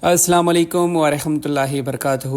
السلام علیکم ورحمۃ اللہ وبرکاتہ۔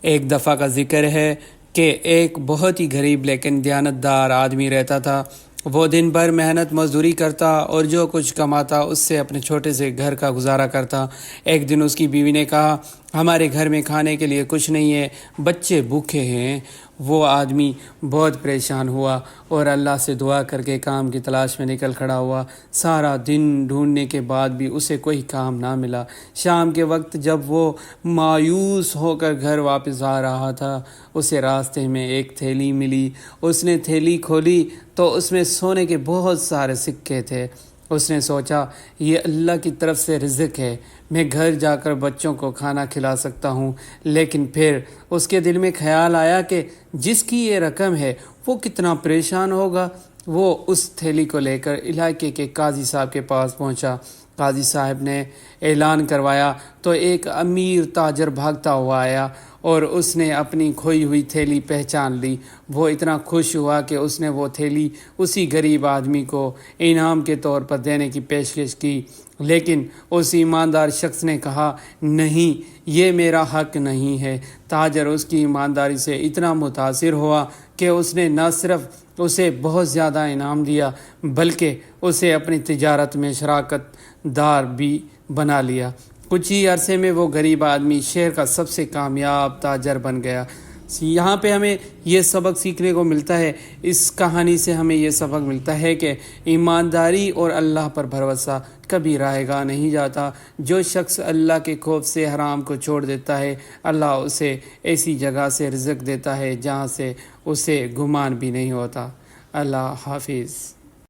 ایک دفعہ کا ذکر ہے کہ ایک بہت ہی غریب لیکن دیانتدار آدمی رہتا تھا۔ وہ دن بھر محنت مزدوری کرتا اور جو کچھ کماتا اس سے اپنے چھوٹے سے گھر کا گزارا کرتا۔ ایک دن اس کی بیوی نے کہا، ہمارے گھر میں کھانے کے لیے کچھ نہیں ہے، بچے بھوکے ہیں۔ وہ آدمی بہت پریشان ہوا اور اللہ سے دعا کر کے کام کی تلاش میں نکل کھڑا ہوا۔ سارا دن ڈھونڈنے کے بعد بھی اسے کوئی کام نہ ملا۔ شام کے وقت جب وہ مایوس ہو کر گھر واپس آ رہا تھا، اسے راستے میں ایک تھیلی ملی۔ اس نے تھیلی کھولی تو اس میں سونے کے بہت سارے سکے تھے۔ اس نے سوچا، یہ اللہ کی طرف سے رزق ہے، میں گھر جا کر بچوں کو کھانا کھلا سکتا ہوں۔ لیکن پھر اس کے دل میں خیال آیا کہ جس کی یہ رقم ہے وہ کتنا پریشان ہوگا۔ وہ اس تھیلی کو لے کر علاقے کے قاضی صاحب کے پاس پہنچا۔ قاضی صاحب نے اعلان کروایا تو ایک امیر تاجر بھاگتا ہوا آیا اور اس نے اپنی کھوئی ہوئی تھیلی پہچان لی۔ وہ اتنا خوش ہوا کہ اس نے وہ تھیلی اسی غریب آدمی کو انعام کے طور پر دینے کی پیشکش کی، لیکن اس ایماندار شخص نے کہا، نہیں، یہ میرا حق نہیں ہے۔ تاجر اس کی ایمانداری سے اتنا متاثر ہوا کہ اس نے نہ صرف اسے بہت زیادہ انعام دیا بلکہ اسے اپنی تجارت میں شراکت دار بھی بنا لیا۔ کچھ ہی عرصے میں وہ غریب آدمی شہر کا سب سے کامیاب تاجر بن گیا۔ یہاں پہ ہمیں یہ سبق سیکھنے کو ملتا ہے، اس کہانی سے ہمیں یہ سبق ملتا ہے کہ ایمانداری اور اللہ پر بھروسہ کبھی رائے گاہ نہیں جاتا۔ جو شخص اللہ کے خوف سے حرام کو چھوڑ دیتا ہے، اللہ اسے ایسی جگہ سے رزق دیتا ہے جہاں سے اسے گمان بھی نہیں ہوتا۔ اللہ حافظ۔